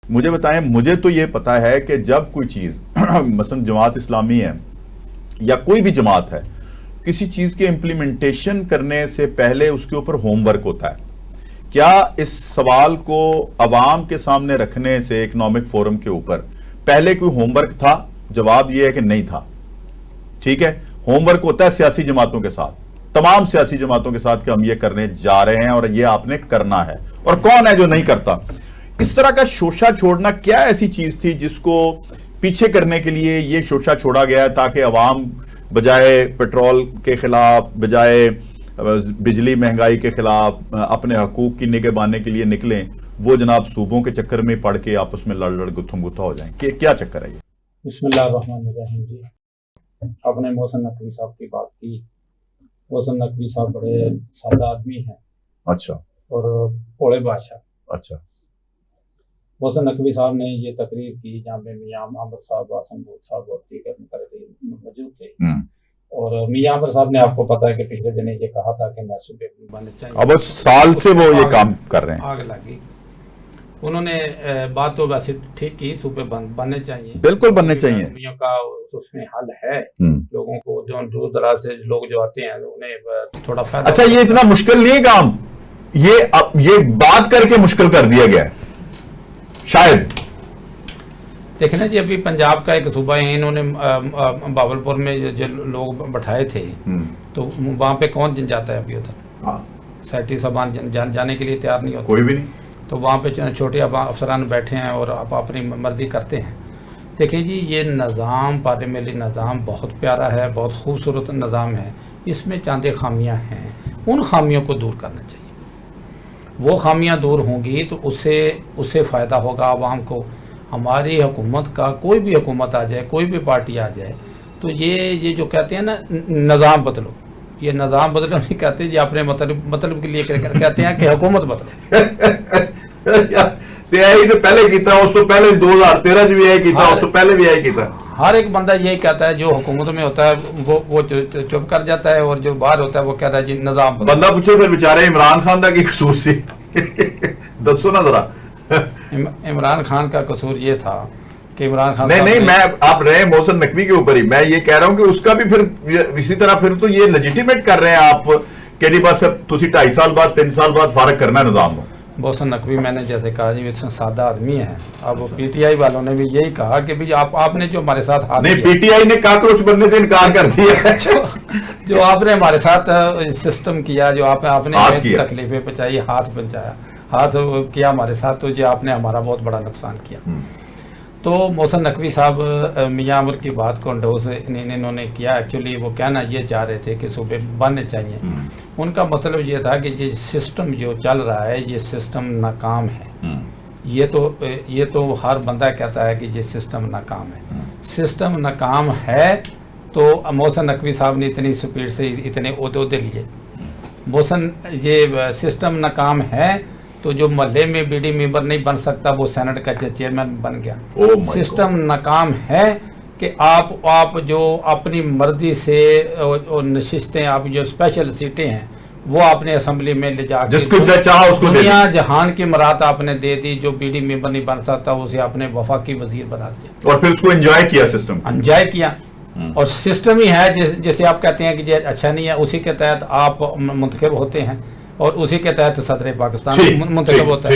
मुझे बताएं, मुझे तो ये पता है कि जब कोई चीज मसलन जमात इस्लामी है या कोई भी जमात है, किसी चीज के इंप्लीमेंटेशन करने से पहले उसके ऊपर होमवर्क होता है। क्या इस सवाल को अवाम के सामने रखने से इकोनॉमिक फोरम के ऊपर पहले कोई होमवर्क था? जवाब यह है कि नहीं था। ठीक है, होमवर्क होता है सियासी जमातों के साथ, तमाम सियासी जमातों के साथ कि हम ये करने जा रहे हैं और ये आपने करना है, और कौन है जो नहीं करता। इस तरह का शोशा छोड़ना क्या ऐसी चीज थी जिसको पीछे करने के लिए ये शोशा छोड़ा गया ताकि अवाम बजाय पेट्रोल के खिलाफ, बजाय बिजली महंगाई के खिलाफ अपने हकूक की निगहबानी के लिए निकलें, वो जनाब सूबों के चक्कर में पड़ के आपस में लड़ लड़ गुत्थम गुत्था हो जाएं? क्या चक्कर है ये? बिस्मिल्लाहिर्रहमानिर्रहीम जी, आपने मोहसिन नकवी साहब की बात की। मोहसिन नकवी साहब बड़े सादा आदमी हैं। अच्छा। और भोले बादशाह। अच्छा। मोहसिन नकवी साहब ने ये तकरीर की जहाँ पे मियां आमर साहब, आसम साहब और दीगर मुकर्ररीन मौजूद थे। और मियां आमर साहब ने, आपको पता है कि पिछले दिन ये कहा था कि सूबे बनने चाहिए। अब साल से वो ये काम कर रहे हैं। आग लगी। उन्होंने बात तो वैसे ठीक की, सूबे बनने चाहिए, बिल्कुल बनने चाहिए। का उसमें हल है। लोगों को जो दूर दराज से लोग जो आते हैं उन्हें थोड़ा फायदा। अच्छा, ये इतना मुश्किल नहीं है काम, ये बात करके मुश्किल कर दिया गया है शायद। देखें ना जी, अभी पंजाब का एक सूबा है, इन्होंने बावलपुर में जो लोग बैठाए थे, तो वहां पे कौन जाता है अभी उधर? सैटी साहबान जाने के लिए तैयार नहीं होते, कोई भी नहीं। तो वहाँ पे छोटे अफसरान बैठे हैं और आप अपनी मर्जी करते हैं। देखिए जी, ये निज़ाम, पार्लियामेंट्री निज़ाम बहुत प्यारा है, बहुत खूबसूरत निज़ाम है। इसमें चंद खामियां हैं, उन खामियों को दूर करना चाहिए। वो खामियां दूर होंगी तो उससे फ़ायदा होगा आवाम को। हमारी हुकूमत का, कोई भी हुकूमत आ जाए, कोई भी पार्टी आ जाए, तो ये जो कहते हैं ना निज़ाम बदलो, ये निज़ाम बदलो नहीं कहते जी, अपने मतलब के लिए कहते हैं कि हुकूमत बदलो। तो पहले कीता, उस तो पहले 2013 भी यही कीता, उस तो पहले भी यही कीता। हर एक बंदा यही कहता है, जो हुकूमत में होता है वो चुप कर जाता है, और जो बाहर होता है वो कहता है जी निज़ाम बदलो। बंदा पूछे फिर बेचारे इमरान खान का की कसूर सी दसो ना जरा। इमरान खान का कसूर ये था कि इमरान खान नहीं, मैं आप रहे मोहसिन नकवी के ऊपर ही, मैं ये कह रहा हूं कि उसका भी फिर इसी तरह फिर तो ये लेजिटिमेट कर रहे हैं आप कि जी बस तुसी 2.5 साल बाद 3 साल बाद फारग करना है निजाम को। मोहसिन नकवी, मैंने जैसे कहा जी, सादा आदमी है। अब पीटीआई वालों ने भी यही कहा कि भाई आपने जो हमारे साथ हाथ नहीं, पीटीआई ने काकरोच बनने से इनकार कर दिया। जो आपने हमारे साथ सिस्टम किया, जो आपने तकलीफें पहुंचाई, हाथ किया हमारे साथ, तो जो आपने हमारा बहुत बड़ा नुकसान किया। तो मोहसिन नकवी साहब मियां आमर की बात को इंडोर्स इन्होंने किया। एक्चुअली वो कहना ये चाह रहे थे कि सूबे बनने चाहिए। उनका मतलब ये था कि ये सिस्टम जो चल रहा है, ये सिस्टम नाकाम है। ये तो हर बंदा कहता है कि ये सिस्टम नाकाम है। सिस्टम नाकाम है तो मोहसिन नकवी साहब ने इतनी स्पीड से इतने ओहदे लिए। मोहसिन, ये सिस्टम नाकाम है तो जो मोहल्ले में बीडी मेंबर नहीं बन सकता वो सेनेट का चेयरमैन बन गया। सिस्टम नाकाम है कि आप जो अपनी मर्जी से नशिस्तें, आप जो स्पेशल सीटें हैं वो आपने असेंबली में ले जाकर दुनिया जहान की मरात आपने दे दी। जो बीडी मेंबर नहीं बन सकता उसे आपने वफाकी वजीर बना दिया, और फिर उसको एंजॉय किया, सिस्टम एंजॉय किया। और सिस्टम ही है जैसे आप कहते हैं कि ये अच्छा नहीं है, उसी के तहत आप मुंतखब होते हैं और उसी के तहत सदर पाकिस्तान मुंतखब होता है।